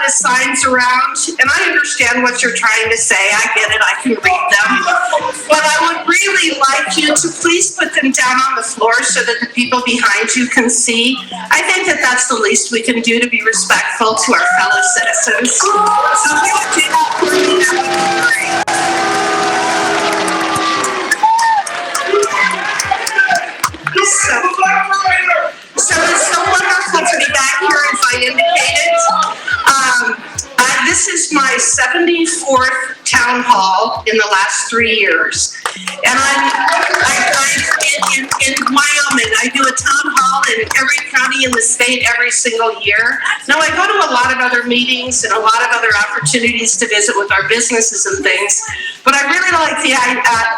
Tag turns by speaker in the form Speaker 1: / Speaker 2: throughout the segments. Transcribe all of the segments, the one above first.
Speaker 1: lot of signs around, and I understand what you're trying to say. I get it. I can read them. But I would really like you to please put them down on the floor so that the people behind you can see. I think that that's the least we can do to be respectful to our fellow citizens. So if you would do that for me, that would be great. So it's so wonderful to be back here, as I indicated. This is my 74th town hall in the last 3 years. And I'm in Wyoming. I do a town hall in every county in the state every single year. Now, I go to a lot of other meetings and a lot of other opportunities to visit with our businesses and things. But I really like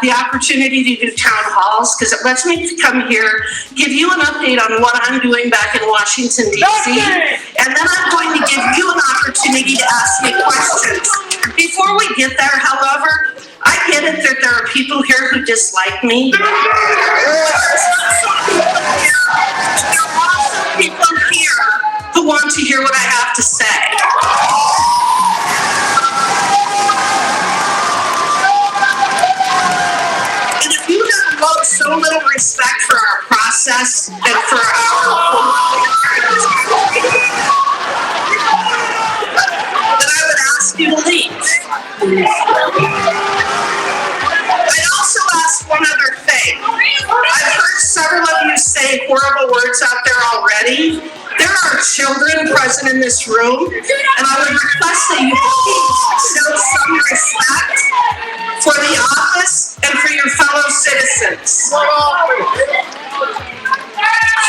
Speaker 1: the opportunity to do town halls because it lets me come here, give you an update on what I'm doing back in Washington, D.C., and then I'm going to give you an opportunity to ask me questions. Before we get there, however, I get it that there are people here who dislike me. There are also people here who want to hear what I have to say. And if you have so little respect for our process and for our then I would ask you to leave. I'd also ask one other thing. I've heard several of you say horrible words out there already. There are children present in this room, and I would request that you please show some respect for the office and for your fellow citizens.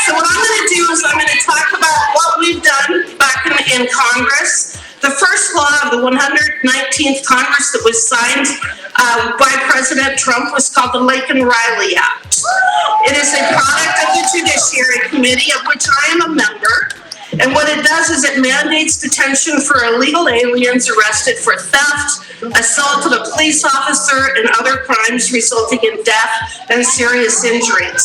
Speaker 1: So what I'm going to do is I'm going to talk about what we've done back in Congress. The first law of the 119th Congress that was signed by President Trump was called the Laken-Riley Act. It is a product of the Judiciary Committee, of which I am a member. And what it does is it mandates detention for illegal aliens arrested for theft, assault of a police officer, and other crimes resulting in death and serious injuries.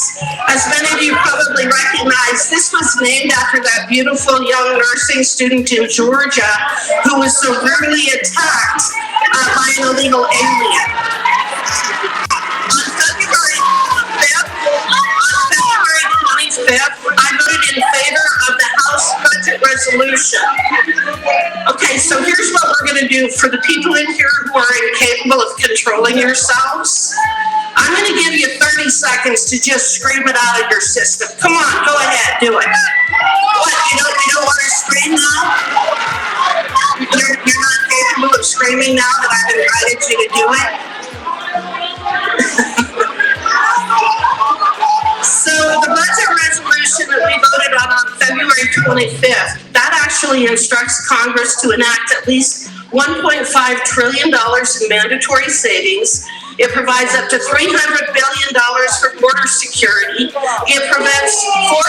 Speaker 1: As many of you probably recognize, this was named after that beautiful young nursing student in Georgia who was so brutally attacked by an illegal alien. On February 25th, I voted in favor of the House budget resolution. Okay, so here's what we're going to do for the people in here who are incapable of controlling yourselves. I'm going to give you 30 seconds to just scream it out of your system. Come on, go ahead, do it. What, you don't want to scream now? You're not capable of screaming now that I've invited you to do it? So the budget resolution that we voted on February 25th, that actually instructs Congress to enact at least $1.5 trillion in mandatory savings. It provides up to $300 billion for border security. It prevents $4.5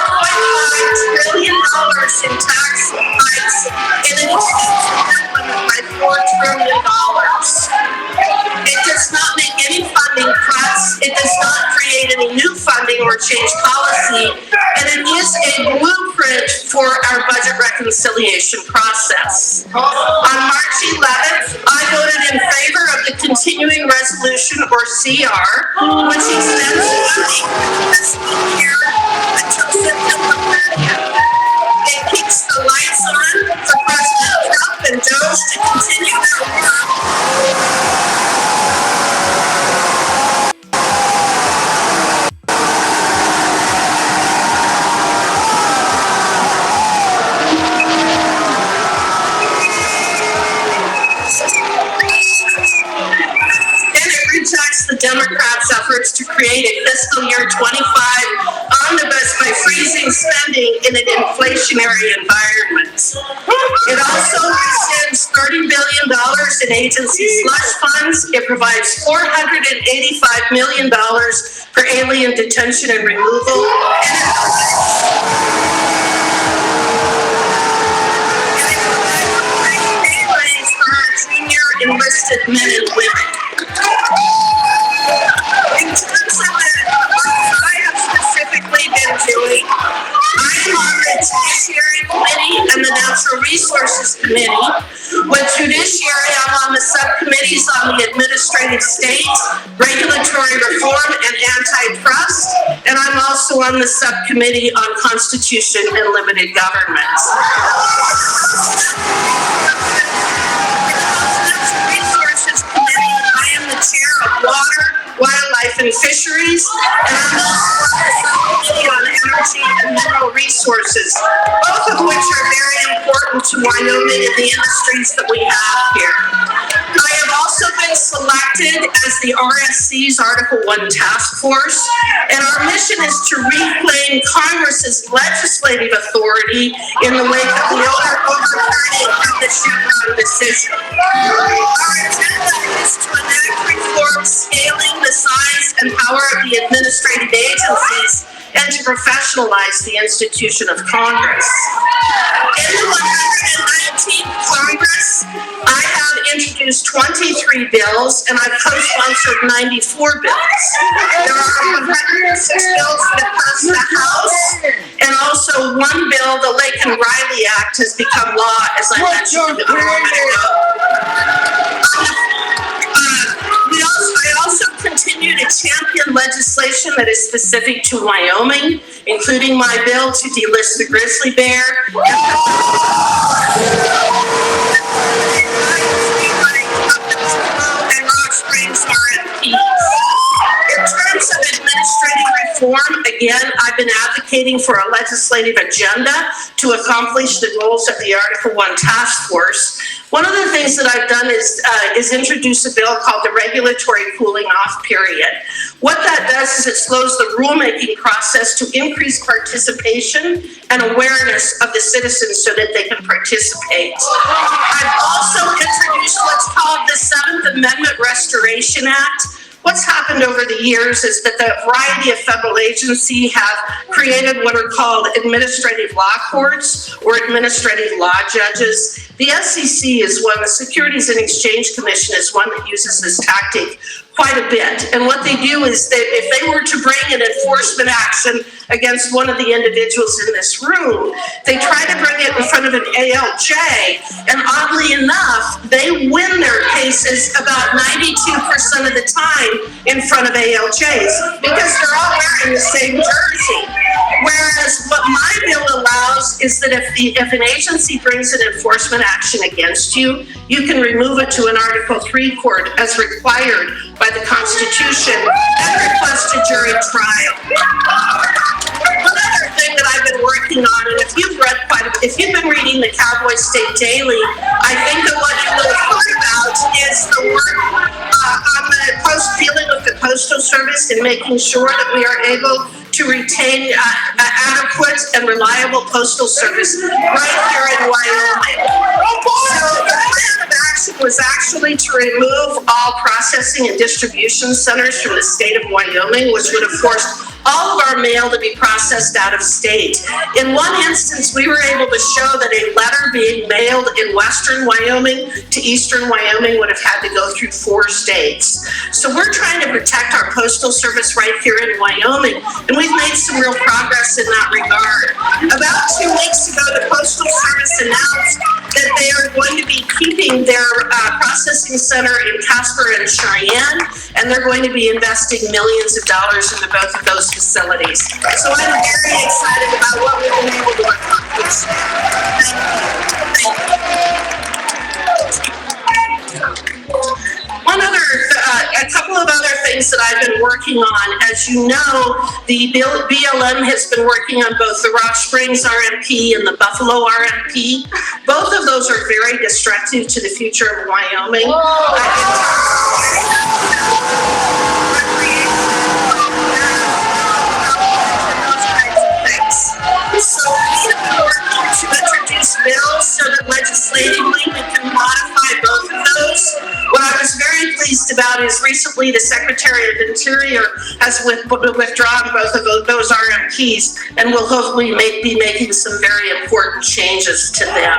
Speaker 1: trillion in tax hikes, and it exceeds the limit by $4 trillion. It does not make any funding cuts. It does not create any new funding or change policy, and it is a blueprint for our budget reconciliation process. On March 11th, I voted in favor of the continuing resolution, or CR, which extends this year until September 30th. It keeps the lights on for President Trump and Doge to continue their work. The Democrats' efforts to create a fiscal year 25 omnibus by freezing spending in an inflationary environment. It also rescinds $30 billion in agency slush funds. It provides $485 million for alien detention and removal. And it provides for our junior enlisted men and women. In terms of what I have specifically been doing, I am on the Judiciary Committee and the Natural Resources Committee. on the subcommittees on the administrative state, regulatory reform, and antitrust, and I'm also on the subcommittee on constitution and limited government. Resources Committee, I am the chair of Water, Wildlife, and Fisheries, and I'm also on the subcommittee on energy and mineral resources, both of which are very important to Wyoming and the industries that we have here. I have also been selected as the RSC's Article 1 Task Force, and our mission is to reclaim Congress's legislative authority in the wake of the overturning of the Chevron decision. Our agenda is to enact reforms scaling the size and power of the administrative agencies and to professionalize the institution of Congress. In the 119th Congress, I have introduced 23 bills and I've co-sponsored 94 bills. There are 106 bills that passed the House, and also one bill, the Lake and Riley Act, has become law, as I mentioned a moment ago. I also continue to champion legislation that is specific to Wyoming, including my bill to delist the grizzly bear and Rock Springs RFPs. In terms of administrative reform, again, I've been advocating for a legislative agenda to accomplish the goals of the Article 1 Task Force. One of the things that I've done is introduce a bill called the Regulatory Cooling Off Period. What that does is it slows the rulemaking process to increase participation and awareness of the citizens so that they can participate. I've also introduced what's called the 7th Amendment Restoration Act. What's happened over the years is that the variety of federal agencies have created what are called administrative law courts or administrative law judges. The SEC is one, the Securities and Exchange Commission is one that uses this tactic quite a bit. And what they do is that if they were to bring an enforcement action against one of the individuals in this room, they try to bring it in front of an ALJ, and oddly enough, they win their cases about 92% of the time in front of ALJs because they're all wearing the same jersey. Whereas what my bill allows is that if an agency brings an enforcement action against you, you can remove it to an Article 3 court as required by the Constitution and request a jury trial. One other thing that I've been working on, and if you've been reading the Cowboy State Daily, I think that what you will have heard about is the work on the dealing with the Postal Service and making sure that we are able to retain adequate and reliable postal service right here in Wyoming. So the plan of action was actually to remove all processing and distribution centers from the state of Wyoming, which would have forced all of our mail to be processed out of state. In one instance, we were able to show that a letter being mailed in western Wyoming to eastern Wyoming would have had to go through 4 states. So we're trying to protect our postal service right here in Wyoming, and we've made some real progress in that regard. About 2 weeks ago, the Postal Service announced that they are going to be keeping their processing center in Casper and Cheyenne, and they're going to be investing millions of dollars into both of those facilities. So I'm very excited about what we've been able to accomplish. A couple of other things that I've been working on. As you know, the BLM has been working on both the Rock Springs RMP and the Buffalo RMP. Both of those are very destructive to the future of Wyoming. So we have been working to introduce bills so that legislatively we can modify both of those. What I was very pleased about is recently the Secretary of Interior has withdrawn both of those RMPs and will hopefully be making some very important changes to them.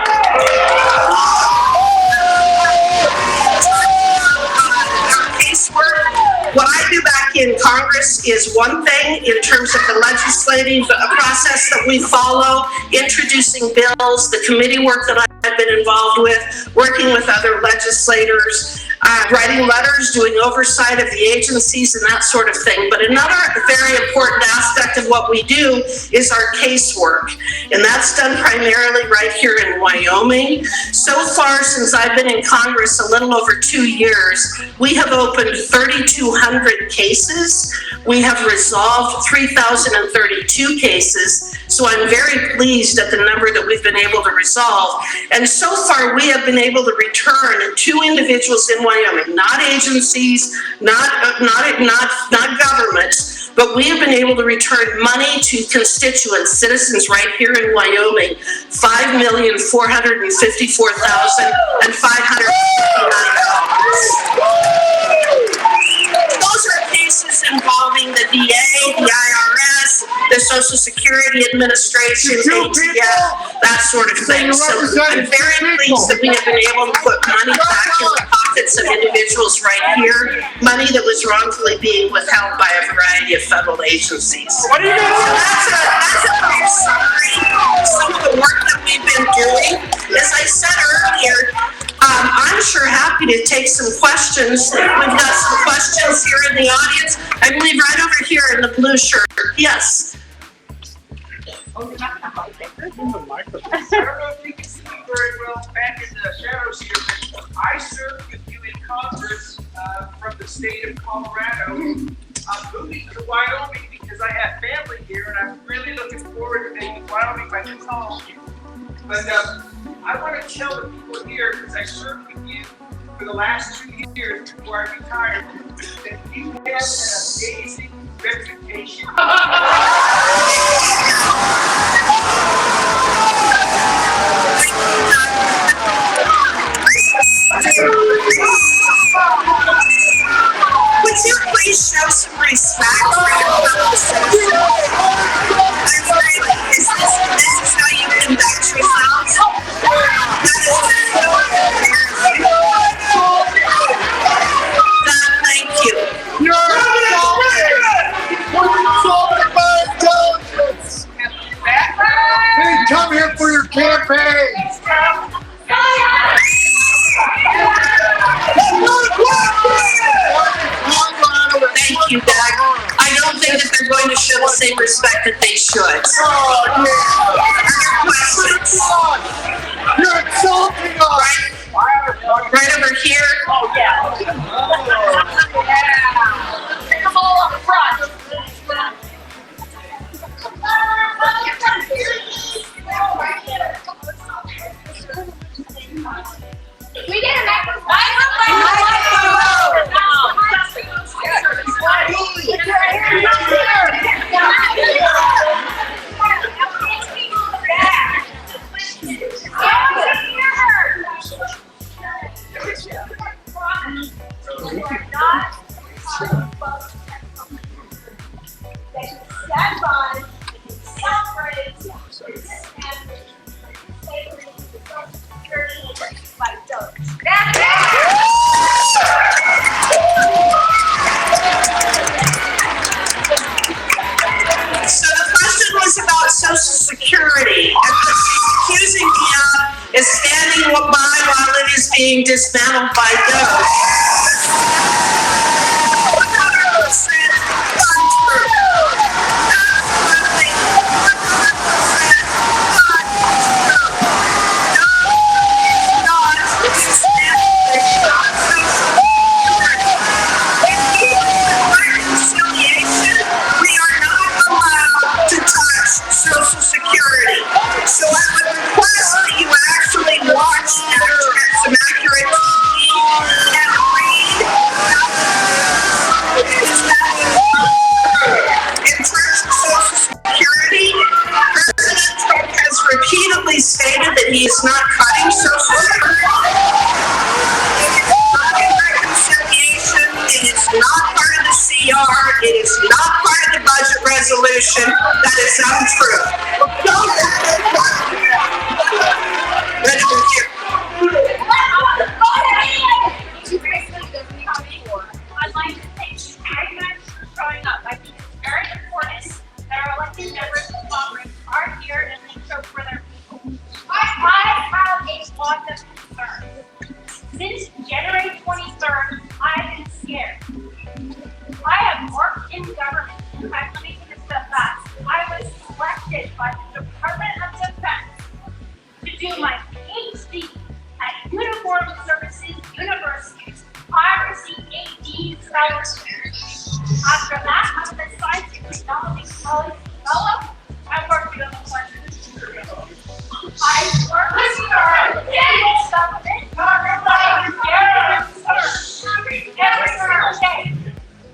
Speaker 1: What I do back in Congress is one thing in terms of the legislative process that we follow, introducing bills, the committee work that I've I've been involved with, working with other legislators, writing letters, doing oversight of the agencies and that sort of thing. But another very important aspect of what we do is our casework. And that's done primarily right here in Wyoming. So far, since I've been in Congress a little over 2 years, we have opened 3,200 cases. We have resolved 3,032 cases. So I'm very pleased at the number that we've been able to resolve. And so far, we have been able to return 2 individuals in Wyoming, not agencies, not governments, but we have been able to return money to constituents, citizens right here in Wyoming, $5,454,559. Those are cases involving the DA, the IRS, the Social Security Administration, ATF, that sort of thing. So I'm very pleased that we have been able to put money back in the pockets of individuals right here, money that was wrongfully being withheld by a variety of federal agencies.
Speaker 2: What are you doing?
Speaker 1: So that's a brief summary of some of the work that we've been doing. As I said earlier, I'm sure happy to take some questions. We've got some questions here in the audience. I believe right over here in the blue shirt. Yes.
Speaker 2: I don't know if you can see me very well back in the shadows here, but I served with you in Congress from the state of Colorado. I'm moving to Wyoming because I have family here, and I'm really looking forward to making Wyoming my new home. But I want to tell the people here, because I served with you for the last 2 years before I retired, that you have an amazing reputation.
Speaker 1: Would you please show some respect for your fellow citizens? This is how you conduct yourselves? Thank you.
Speaker 3: You're insulted by intelligence. You didn't come here for your campaign.
Speaker 1: Thank you, Doug. I don't think that they're going to show the same respect that they should.
Speaker 3: Oh, yeah.
Speaker 1: Questions?
Speaker 3: You're insulting us.
Speaker 1: Right over here.
Speaker 4: Oh, yeah. Take them all up front. We get a
Speaker 1: So the question was about Social Security, and what she's accusing me of is standing by while it is being dismantled by those. 100% untrue. Absolutely 100% untrue. No, not dismantling Social Security. If you require reconciliation, we are not allowed to touch Social Security. So I would request that you actually watch some accurate TV and read in terms of Social Security. President Trump has repeatedly stated that he is not cutting Social Security. It is not in reconciliation. It is not part of the CR. It is not part of the budget resolution. That is untrue. Right over here.
Speaker 4: I'd like to thank you very much for showing up. I think it's very important that our elected members of Congress are here and they show for their people. I have a after that, I decided to technology college develop. I worked with a bunch of I worked with every single day.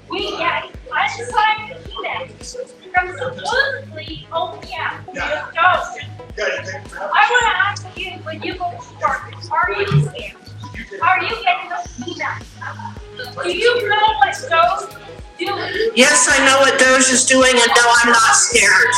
Speaker 4: We get unsigned emails from supposedly OPM. I want to ask you, when you go to work, are you scared? Are you getting those emails? Do you know what those do?
Speaker 1: Yes, I know what Doge is doing, and no, I'm not scared.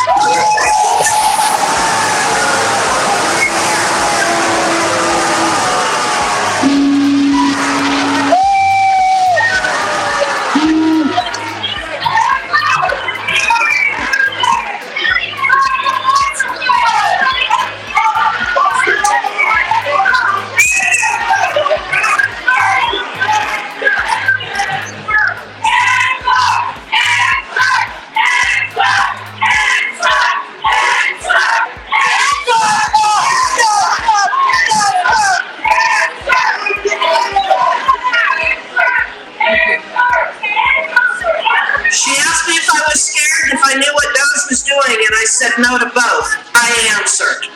Speaker 1: She asked me if I was scared and if I knew what Doge was doing, and I said no to both. I answered.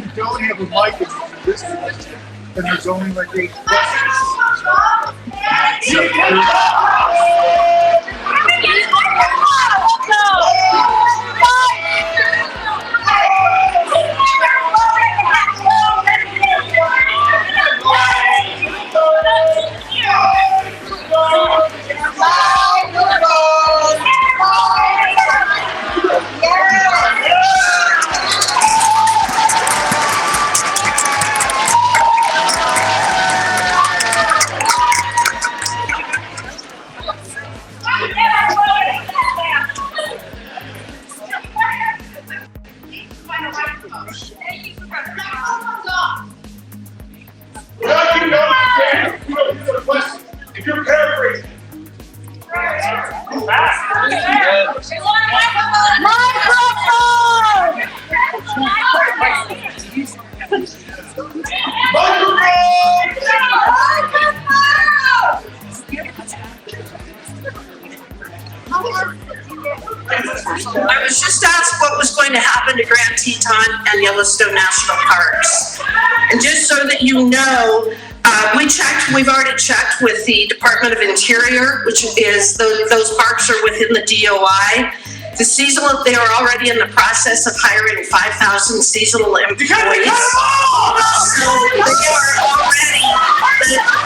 Speaker 3: You don't have a mic in this place, and there's only like 8 questions. If you're paraphrasing,
Speaker 1: I was just asked what was going to happen to Grand Teton and Yellowstone National Parks. And just so that you know, we've already checked with the Department of Interior, which is, those parks are within the DOI. The seasonal, they are already in the process of hiring 5,000 seasonal employees. So they are already,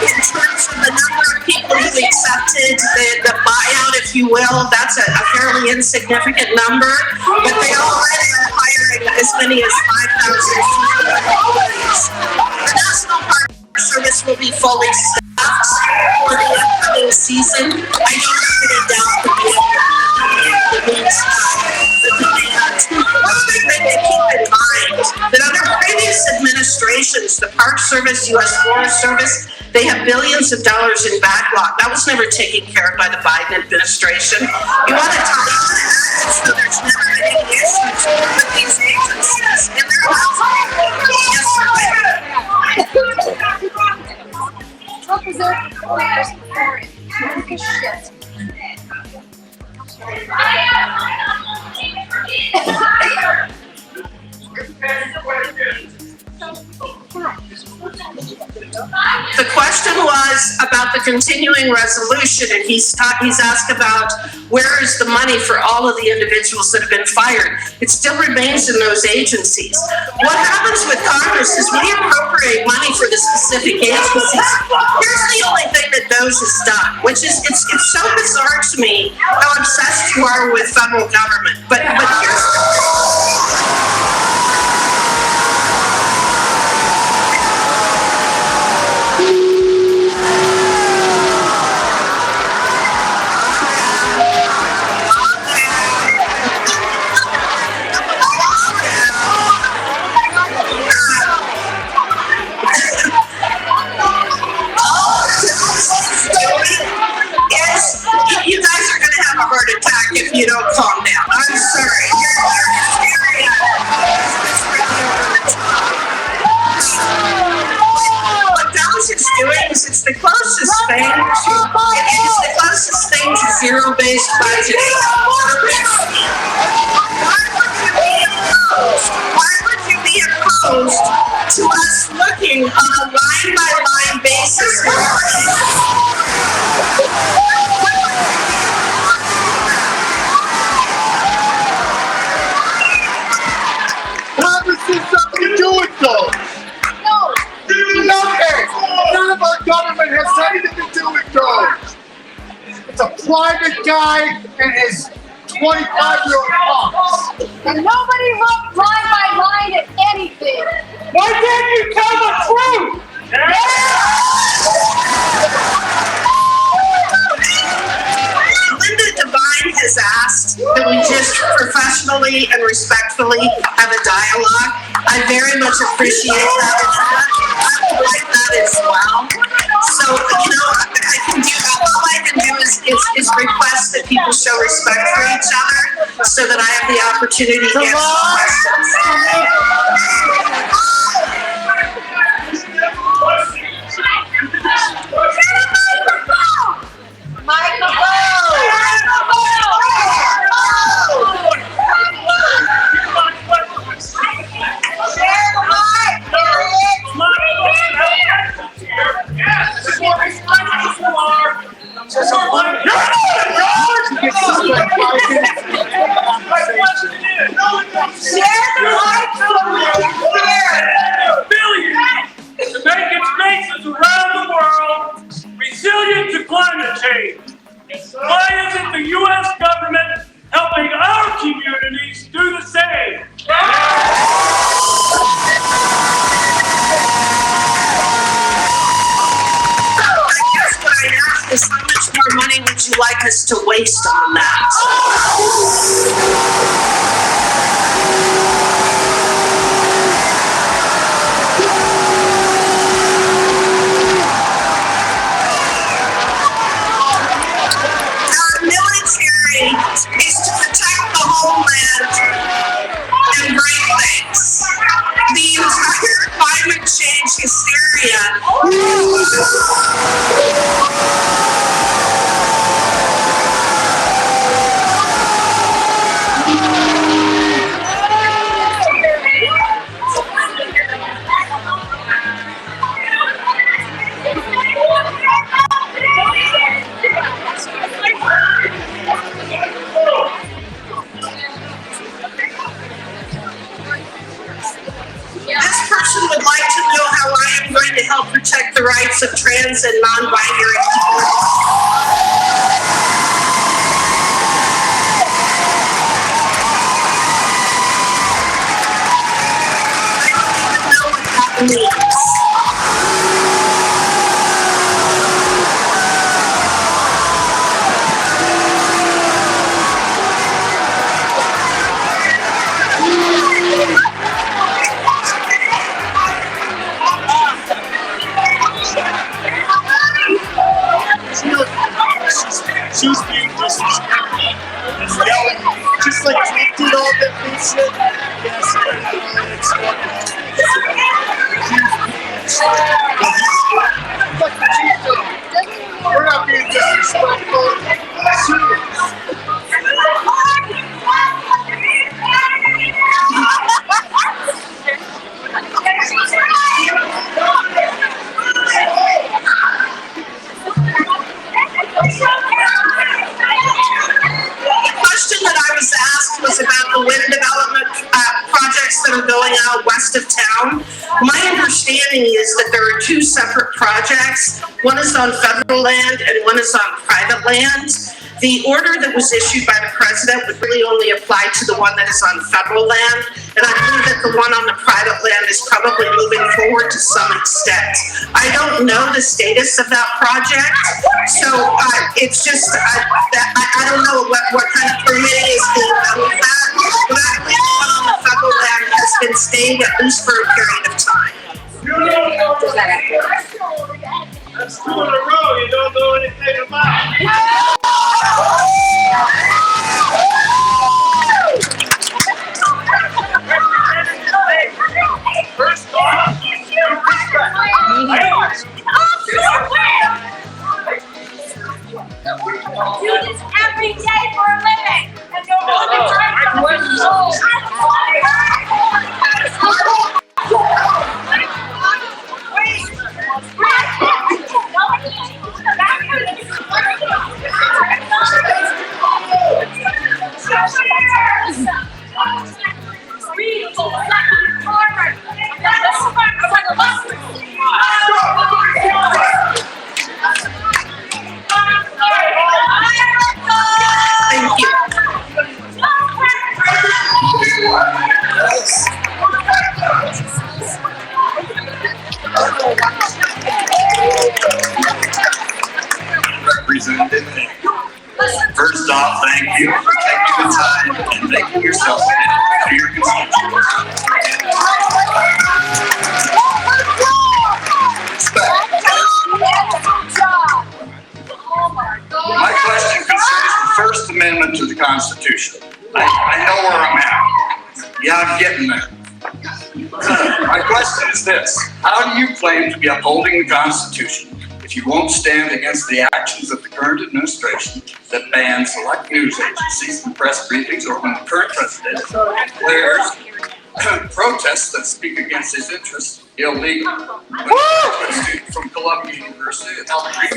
Speaker 1: in terms of the number of people who accepted the buyout, if you will, that's a fairly insignificant number, but they already are hiring as many as 5,000 seasonal employees. The National Park Service will be fully staffed for the upcoming season. I don't have any doubt that one thing that they keep in mind, that under previous administrations, the Park Service, U.S. Forest Service, they have billions of dollars in backlog. That was never taken care of by the Biden administration. You want to tie on to that, so there's never any issues with these agencies in their housing. Yes, sir. The question was about the continuing resolution, and he's asked about where is the money for all of the individuals that have been fired. It still remains in those agencies. What happens with Congress is we appropriate money for the specific agencies. Here's the only thing that DOGE has done, which is it's so bizarre to me how obsessed you are with federal government. But here's if you don't calm down. I'm sorry. Your what Dallas is doing is it's the closest thing to zero-based budgeting. Why would you be opposed to us looking on a line-by-line basis?
Speaker 3: Congress has something to do with those. Nothing. None of our government has anything to do with those. It's a private guy and his 25-year-old boss.
Speaker 5: And nobody looked line by line at anything.
Speaker 2: Why can't you tell the truth?
Speaker 1: Linda Devine has asked that we just professionally and respectfully have a dialogue. I very much appreciate that. I would like that as well. So, all I can do is request that people show respect for each other so that I have the opportunity to answer
Speaker 2: To make its bases around the world resilient to climate change. Why isn't the U.S. government helping our communities do the same?
Speaker 1: I guess what I ask is how much more money would you like us to waste on that? Is to protect the homeland and great things. The entire climate change hysteria. This person would like to know how I am going to help protect the rights of trans and non-binary people. I don't even know what that means.
Speaker 3: She's being disrespectful and yelling, just like Trump did all that bullshit. Yes, it's we're not being disrespectful.
Speaker 1: Was about the wind development projects that are going out west of town. My understanding is that there are two separate projects. One is on federal land and one is on private land. The order that was issued by the president would really only apply to the one that is on federal land. And I believe that the one on the private land is probably moving forward to some extent. I don't know the status of that project. So it's just, I don't know what kind of permitting is being done with that. But I believe the one on the federal land has been staying at least for a period of time.
Speaker 2: That's two in a row you don't know anything about.
Speaker 4: Do this every day for a living and don't want to try
Speaker 1: Thank you.
Speaker 6: Representative, first off, thank you for taking the time and making yourself available to your constituents. My question concerns the First Amendment to the Constitution. I know where I'm at. Yeah, I'm getting there. My question is this: how do you claim to be upholding the Constitution if you won't stand against the actions of the current administration that bans select news agencies and press briefings, or when the current president declares protests that speak against his interests illegal? When a student from Columbia University and Albany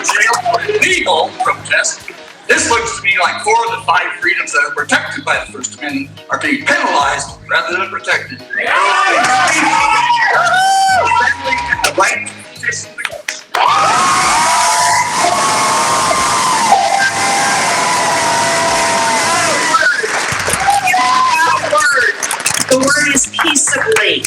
Speaker 6: jail for illegal protest. This looks to me like 4 of the 5 freedoms that are protected by the First Amendment are being penalized rather than protected. The right to petition the government.
Speaker 1: The word is peaceably.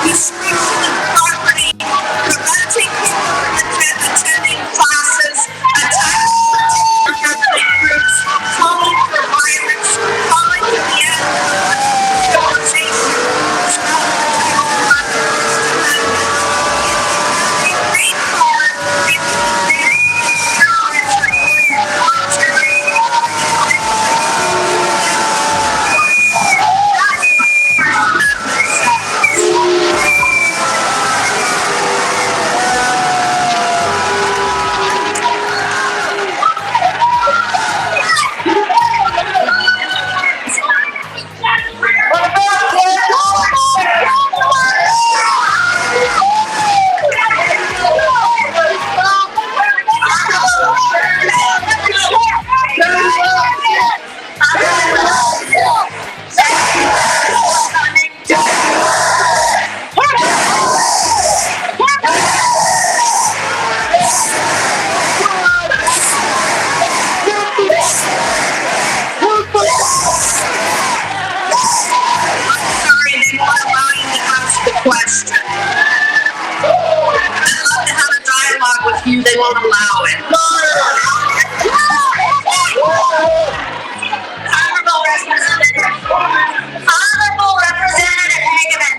Speaker 1: Restriction of property, preventing people from attending classes, attacking government groups, calling for violence, calling for the end of civilization, question. I'd love to have a dialogue with you. They won't allow it.
Speaker 5: Honorable Representative Hageman,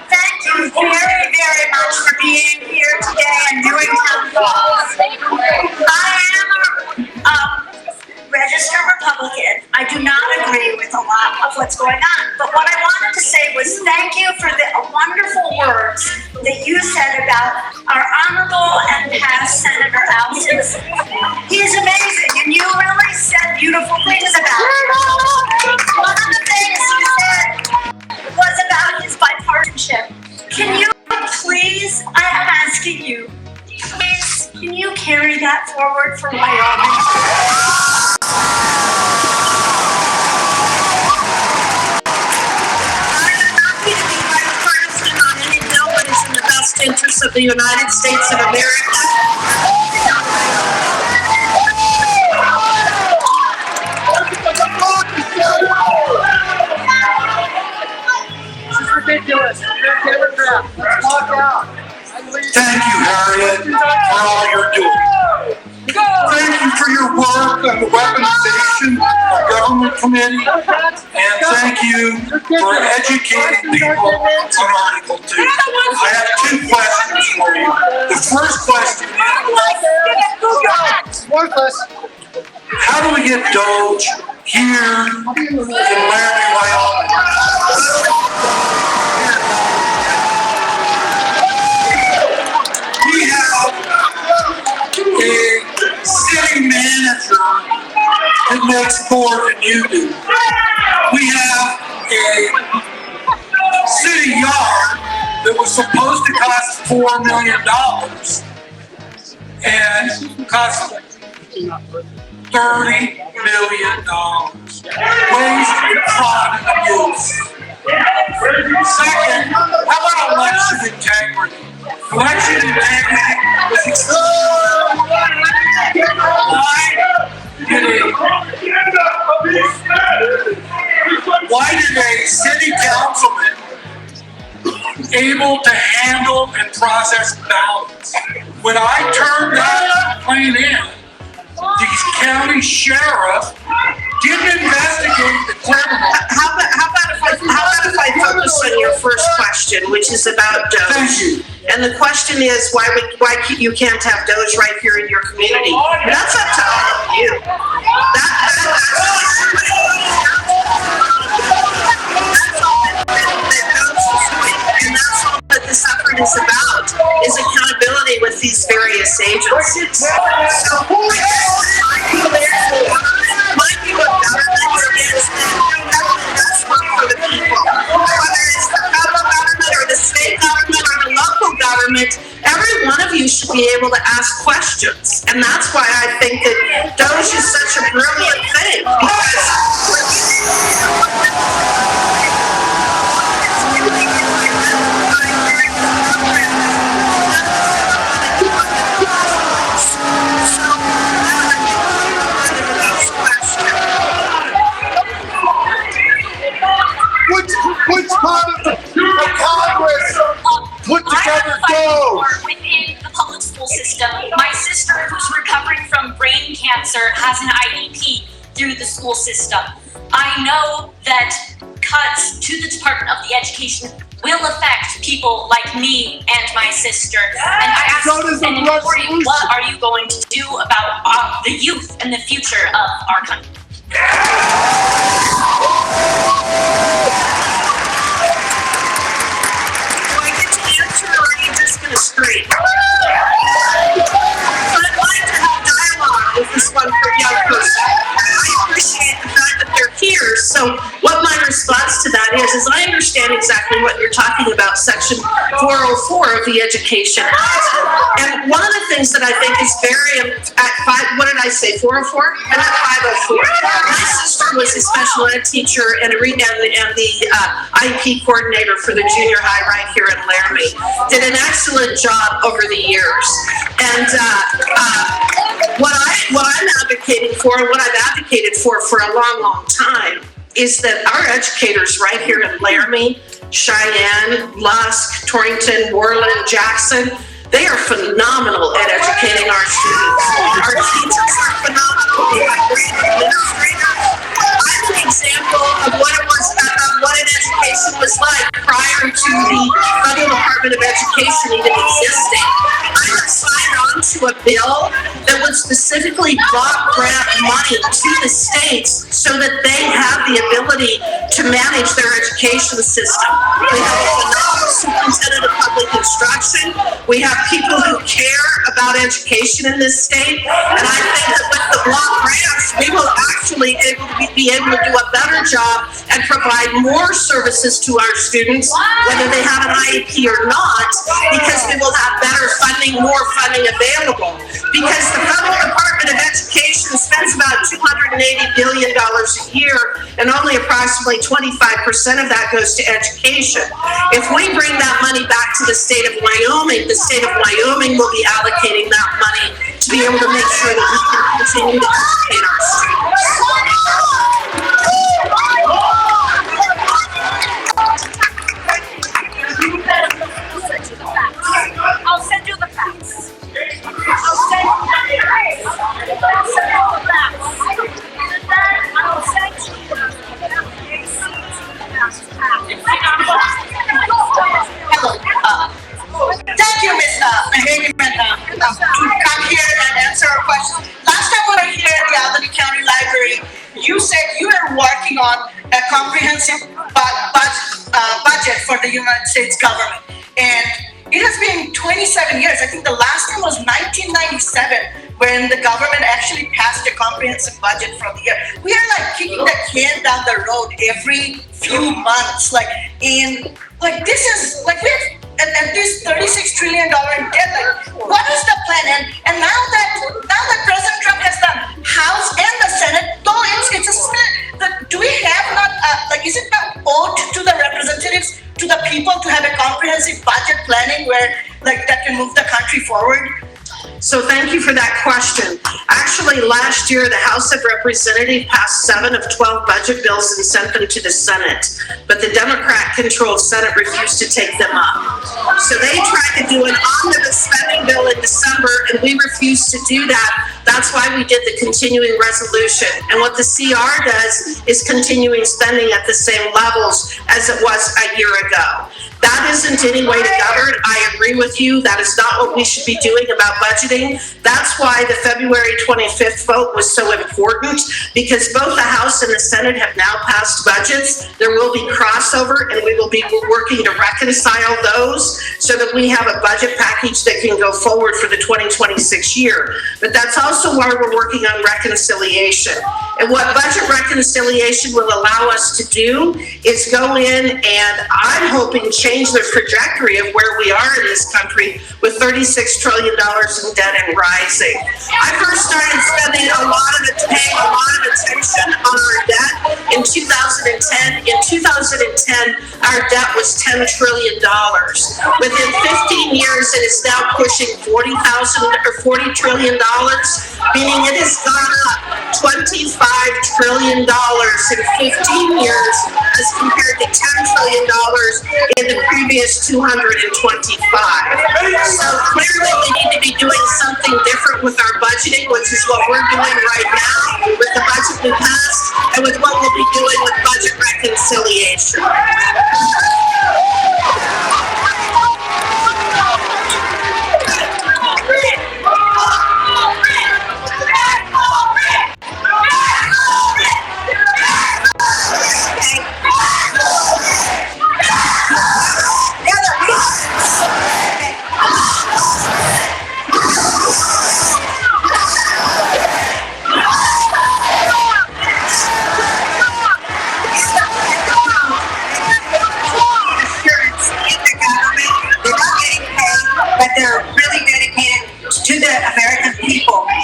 Speaker 5: thank you very, very much for being here today and doing town hall. I am a registered Republican. I do not agree with a lot of what's going on, but what I wanted to say was thank you for the wonderful words that you said about our honorable and past Senator Al Simpson. He's amazing, and you really said beautiful things about him. One of the things you said was about his bipartisanship. Can you please, I am asking you, please, can you carry that forward for Wyoming?
Speaker 1: Interests of the United States of America.
Speaker 3: This is ridiculous. Walk out.
Speaker 6: Thank you, Harriet, for all you're doing. Thank you for your work on the weaponization of government committee and thank you for educating people on Article 2. I have two questions for you. The first question is, how do we get Doge here in Laramie, Wyoming? We have a city manager that makes more than you do. We have a city yard that was supposed to cost $4 million and cost $30 million. Waste, fraud, and abuse. Second, how about election integrity? Election integrity is extremely. Why did a city councilman able to handle and process ballots? When I turned that complaint in, the county sheriff didn't investigate the criminal.
Speaker 1: How about if I focus on your first question, which is about Doge?
Speaker 6: Thank you.
Speaker 1: And the question is why you can't have Doge right here in your community? That's up to all of you. And that's all that this effort is about, is accountability with these various agencies. So my view of government is that's work for the people. Whether it's the federal government or the state government or the local government, every one of you should be able to ask questions. And that's why I think that Doge is such a brilliant thing.
Speaker 3: Which part of the Congress put together Doge?
Speaker 7: Within the public school system, my sister, who's recovering from brain cancer, has an IEP through the school system. I know that cuts to the Department of the Education will affect people like me and my sister. And I asked an employee, what are you going to do about the youth and the future of our country?
Speaker 1: Street. I'd like to have dialogue with this one for young person. I appreciate the fact that they're here. So what my response to that is I understand exactly what you're talking about, Section 404 of the Education Act. And one of the things that I think is very, what did I say, 404? I'm at 504. My sister was a special ed teacher and the IEP coordinator for the junior high right here in Laramie. Did an excellent job over the years. And what I'm advocating for, and what I've advocated for a long, long time, is that our educators right here in Laramie, Cheyenne, Lusk, Torrington, Worland, Jackson, they are phenomenal at educating our students. Our teachers are phenomenal. We have great administrators. I'm an example of what it was, what an education was like prior to the Federal Department of Education even existing. I have signed on to a bill that would specifically block grant money to the states so that they have the ability to manage their education system. We have a phenomenal superintendent of public instruction. We have people who care about education in this state, and I think that with the block grants, we will actually be able to do a better job and provide more services to our students, whether they have an IEP or not, because we will have better funding, more funding available. Because the Federal Department of Education spends about $280 billion a year, and only approximately 25% of that goes to education. If we bring that money back to the state of Wyoming, the state of Wyoming will be allocating that money to be able to make sure that we can continue to educate our students.
Speaker 7: I'll send you the facts. I'll send you the facts. I'll send you the facts. And then I'll send you the
Speaker 5: questions. Last time when I was here at the Albany County Library, you said you were working on a comprehensive budget for the United States government. And it has been 27 years. I think the last time was 1997 when the government actually passed a comprehensive budget for the year. We are like kicking the can down the road every few months. This is like we have at least $36 trillion in debt. Like, what is the plan? And now that President Trump has the House and the Senate, though it's a Senate, do we have not is it not owed to the representatives, to the people, to have a comprehensive budget planning where that can move the country forward?
Speaker 1: So thank you for that question. Actually, last year, the House of Representatives passed 7 of 12 budget bills and sent them to the Senate. But the Democrat-controlled Senate refused to take them up. So they tried to do an omnibus spending bill in December, and we refused to do that. That's why we did the continuing resolution. And what the CR does is continuing spending at the same levels as it was a year ago. That isn't any way to govern. I agree with you. That is not what we should be doing about budgeting. That's why the February 25th vote was so important, because both the House and the Senate have now passed budgets. There will be crossover, and we will be working to reconcile those so that we have a budget package that can go forward for the 2026 year. But that's also why we're working on reconciliation. And what budget reconciliation will allow us to do is go in and, I'm hoping, change the trajectory of where we are in this country with $36 trillion in debt and rising. I first started paying a lot of attention on our debt in 2010. In 2010, our debt was $10 trillion. Within 15 years, it is now pushing $40 trillion, meaning it has gone up $25 trillion in 15 years as compared to $10 trillion in the previous 225. So clearly we need to be doing something different with our budgeting, which is what we're doing right now with the budget we passed and with what we'll be doing with budget reconciliation.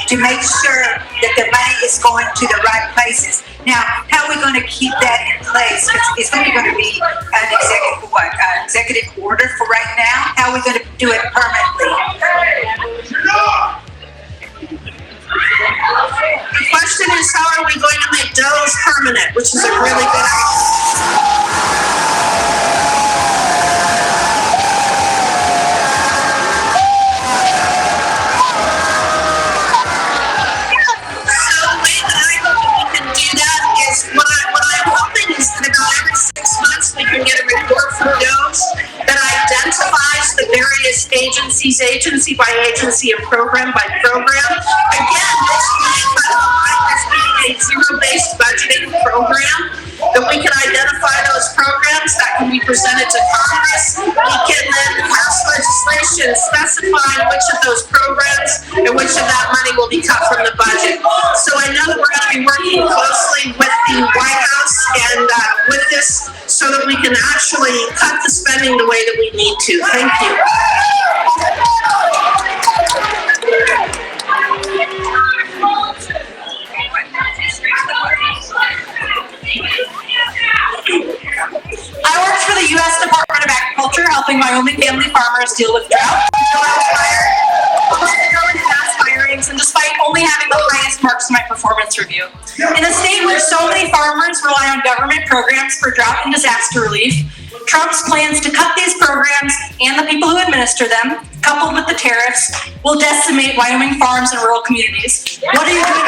Speaker 5: To make sure that the money is going to the right places. Now, how are we going to keep that in place? It's only going to be an executive order for right now. How are we going to do it permanently?
Speaker 1: The question is, how are we going to make those permanent, which is a really good idea. We can get a report from DOE's that identifies the various agencies, agency by agency and program by program. Again, this being a zero-based budgeting program, that we can identify those programs that can be presented to Congress. We can then pass legislation specifying which of those programs and which of that money will be cut from the budget. So I know that we're going to be working closely with the White House and with this so that we can actually cut the spending the way that we need to. Thank you.
Speaker 8: I worked for the U.S. Department of Agriculture, helping Wyoming family farmers deal with drought. Until I was fired, mass firings, and despite only having the highest marks in my performance review. In a state where so many farmers rely on government programs for drought and disaster relief, Trump's plans to cut these programs and the people who administer them, coupled with the tariffs, will decimate Wyoming farms and rural communities. What are you doing?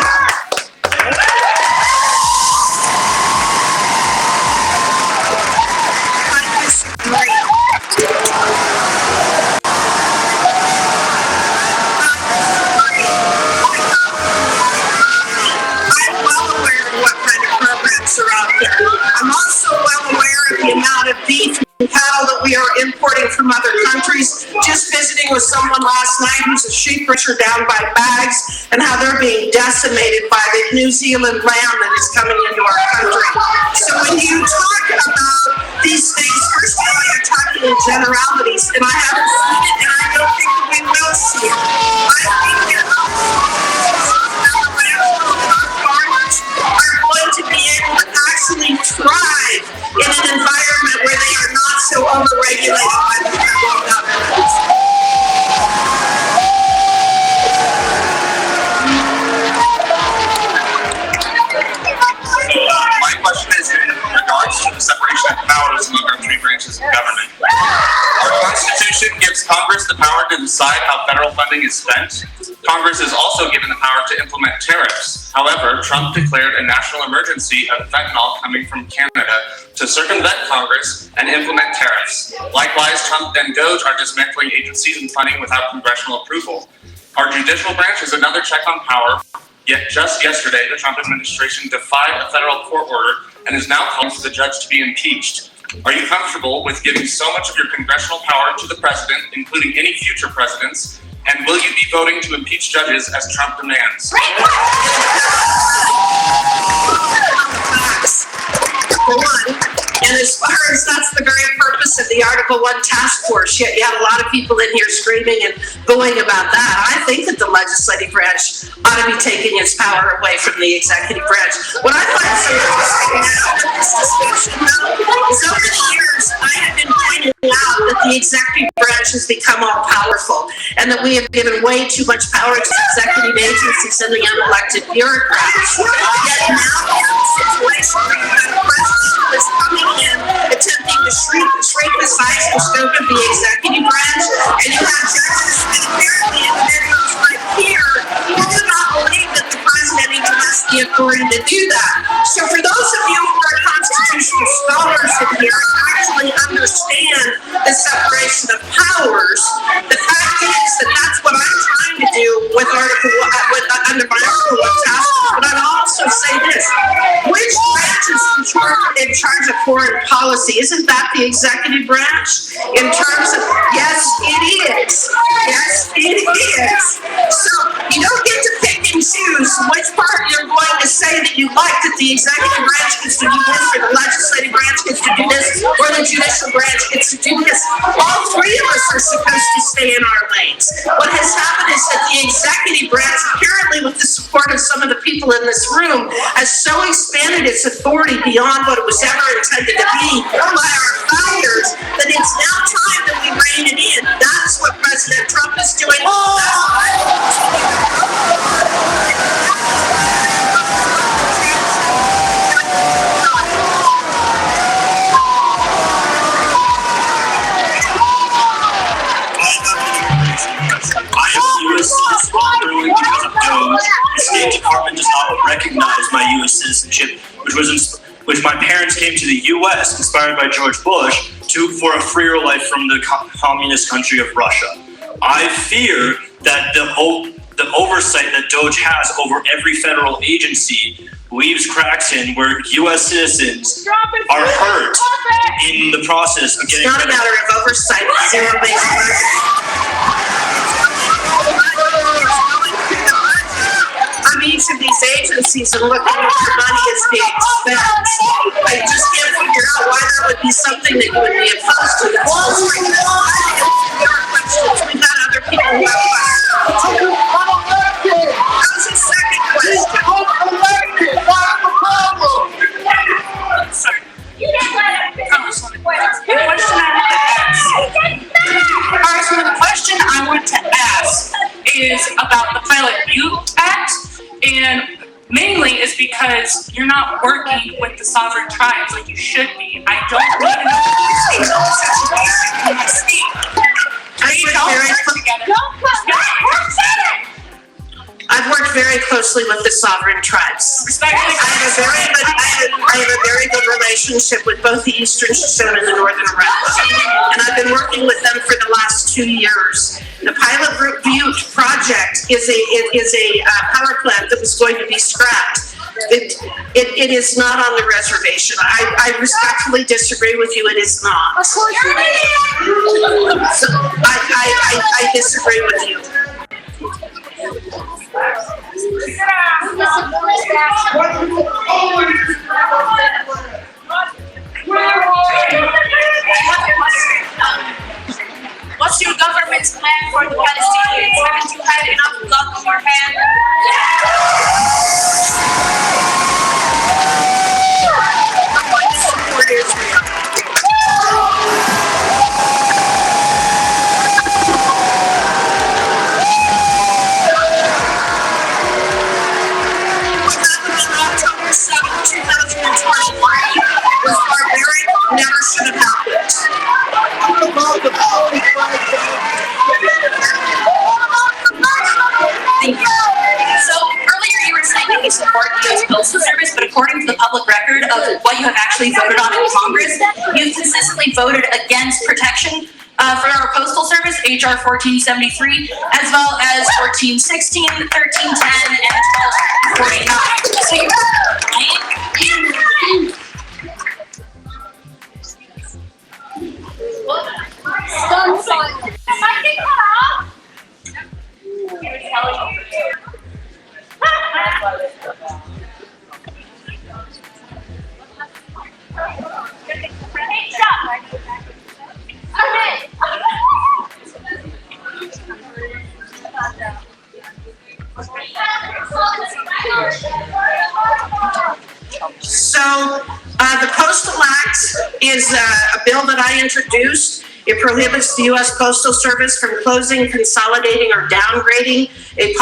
Speaker 1: and how they're being decimated by the New Zealand lamb that is coming into our country. So when you talk about these things, first of all, you're talking in generalities, and I haven't seen it, and I don't think that we will see it. I think that farmers are going to be able to actually thrive in an environment where they are not so overregulated by the federal government.
Speaker 6: My question is in regards to the separation of powers among our three branches of government. Our Constitution gives Congress the power to decide how federal funding is spent. Congress is also given the power to implement tariffs. However, Trump declared a national emergency of fentanyl coming from Canada to circumvent Congress and implement tariffs. Likewise, Trump and DOJ are dismantling agencies and funding without congressional approval. Our judicial branch is another check on power. Yet just yesterday, the Trump administration defied a federal court order and is now calling for the judge to be impeached. Are you comfortable with giving so much of your congressional power to the president, including any future presidents? And will you be voting to impeach judges as Trump demands?
Speaker 1: And as far as that's the very purpose of the Article 1 task force, yet you have a lot of people in here screaming and going about that. I think that the legislative branch ought to be taking its power away from the executive branch. What I find so interesting now in this discussion, though, is over the years I have been pointing out that the executive branch has become all powerful and that we have given way too much power to executive agencies and the unelected bureaucrats. Yet now we have a situation where you have a president who is coming in attempting to shrink the size and scope of the executive branch, and you have judges and apparently individuals right here who do not believe that the president even has the authority to do that. So for those of you who are constitutional scholars in here who actually understand the separation of powers, the fact is that that's what I'm trying to do with under my Article 1 task force. But I'd also say this: which branch is in charge of foreign policy? Isn't that the executive branch? In terms of, yes, it is. Yes, it is. So you don't get to pick and choose which part you're going to say that you like, that the executive branch gets to do this, or the legislative branch gets to do this, or the judicial branch gets to do this. All three of us are supposed to stay in our lanes. What has happened is that the executive branch, apparently with the support of some of the people in this room, has so expanded its authority beyond what it was ever intended to be by our founders that it's now time that we rein it in. That's what President Trump is doing.
Speaker 9: The State Department does not recognize my U.S. citizenship, which my parents came to the U.S. inspired by George Bush for a freer life from the communist country of Russia. I fear that the oversight that DOJ has over every federal agency leaves cracks in where U.S. citizens are hurt in the process of getting.
Speaker 1: It's not a matter of oversight, it's zero-based each of these agencies and looking at the money is being spent. I just can't figure out why that would be something that you would be opposed to. That's just like this. There are questions. We've got other people who have questions. That was his second question.
Speaker 3: What's the problem?
Speaker 4: You didn't let him finish the question.
Speaker 8: Alright, so the question I want to ask is about the Pilot Butte Act, and mainly is because you're not working with the sovereign tribes like you should be. I don't need another situation in my state.
Speaker 1: I've worked very closely with the sovereign tribes. I have a very good relationship with both the Eastern Shoshone and the Northern Arapaho, and I've been working with them for the last 2 years. The Pilot Butte project is a power plant that was going to be scrapped. It is not on the reservation. I respectfully disagree with you. It is not. Of course it is. So I disagree with you.
Speaker 8: What's your government's plan for the Palestinians? Haven't you had enough blood on your hand?
Speaker 1: I'm going to support Israel. October 7, 2021 was barbaric, never should have happened.
Speaker 8: Thank you. So earlier you were saying that you support the U.S. Postal Service, but according to the public record of what you have actually voted on in Congress, you've consistently voted against protection for our Postal Service, H.R. 1473, as well as 1416, 1310, and 1249. So you're
Speaker 1: So, the Postal Act is a bill that I introduced. It prohibits the U.S. Postal Service from closing, consolidating, or downgrading a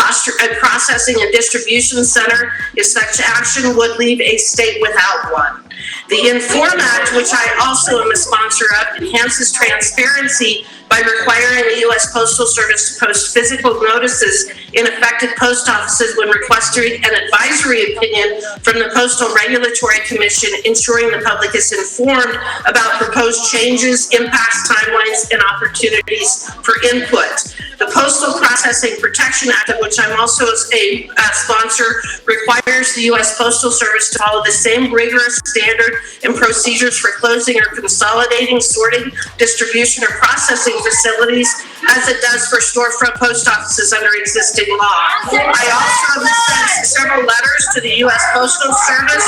Speaker 1: processing and distribution center if such action would leave a state without one. The Inform Act, which I also am a sponsor of, enhances transparency by requiring the U.S. Postal Service to post physical notices in affected post offices when requesting an advisory opinion from the Postal Regulatory Commission, ensuring the public is informed about proposed changes, impacts, timelines, and opportunities for input. The Postal Processing Protection Act, of which I'm also a sponsor, requires the U.S. Postal Service to follow the same rigorous standard and procedures for closing or consolidating, sorting, distribution, or processing facilities as it does for storefront post offices under existing law. I also have sent several letters to the U.S. Postal Service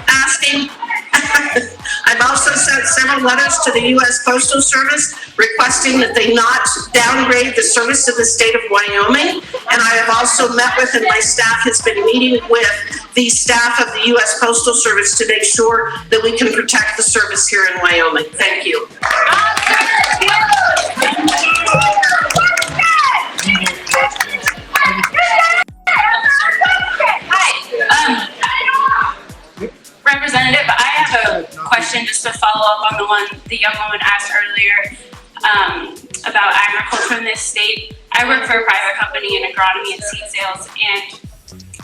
Speaker 1: asking I've also sent several letters to the U.S. Postal Service requesting that they not downgrade the service of the state of Wyoming. And I have also met with, and my staff has been meeting with the staff of the U.S. Postal Service to make sure that we can protect the service here in Wyoming. Thank you.
Speaker 10: Representative, I have a question just to follow up on the one the young woman asked earlier about agriculture in this state. I work for a private company in agronomy and seed sales, and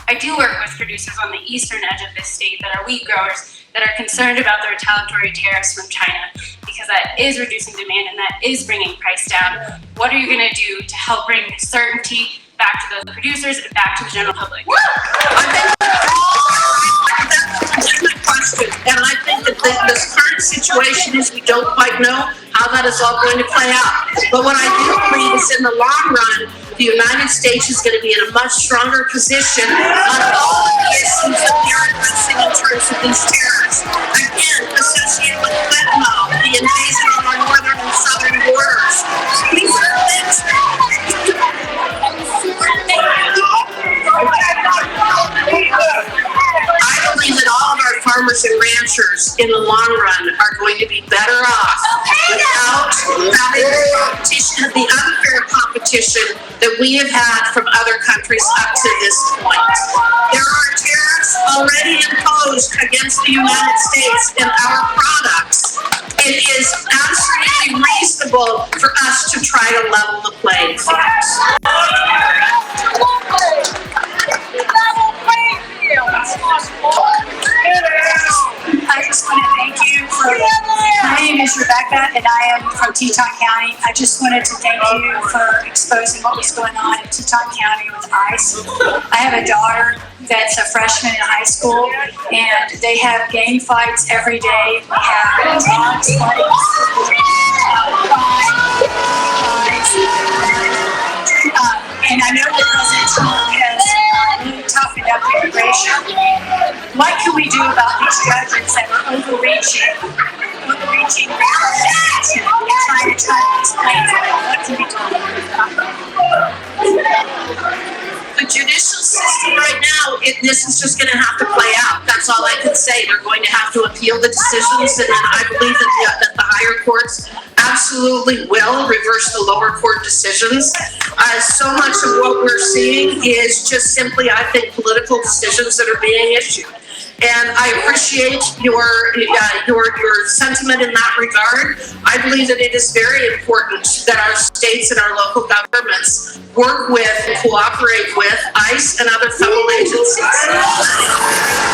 Speaker 10: I do work with producers on the eastern edge of this state that are wheat growers that are concerned about the retaliatory tariffs from China, because that is reducing demand and that is bringing price down. What are you going to do to help bring certainty back to those producers and back to the general public?
Speaker 1: That's a good question, and I think that this current situation is we don't quite know how that is all going to play out. But what I do believe is in the long run, the United States is going to be in a much stronger position on all of the issues that we are addressing in terms of these tariffs. Again, associated with fentanyl, the invasion of our northern and southern borders. These are things I believe that all of our farmers and ranchers in the long run are going to be better off without having the competition, the unfair competition that we have had from other countries up to this point. There are tariffs already imposed against the United States and our products. It is absolutely reasonable for us to try to level the playing field.
Speaker 11: I just want to thank you for, my name is Rebecca and I am from Teton County. I just wanted to thank you for exposing what was going on in Teton County with ICE. I have a daughter that's a freshman in high school and they have gang fights every day. We have drugs, and I know that President Trump has really toughened up immigration. prosecution. What can we do about these judges that are overreaching their prosecution and trying to explain to them what can be done?
Speaker 1: The judicial system right now, this is just gonna have to play out. That's all I can say. They're going to have to appeal the decisions, and then I believe that the higher courts absolutely will reverse the lower court decisions. So much of what we're seeing is just simply, I think, political decisions that are being issued. And I appreciate your sentiment in that regard. I believe that it is very important that our states and our local governments work with and cooperate with ICE and other federal agencies.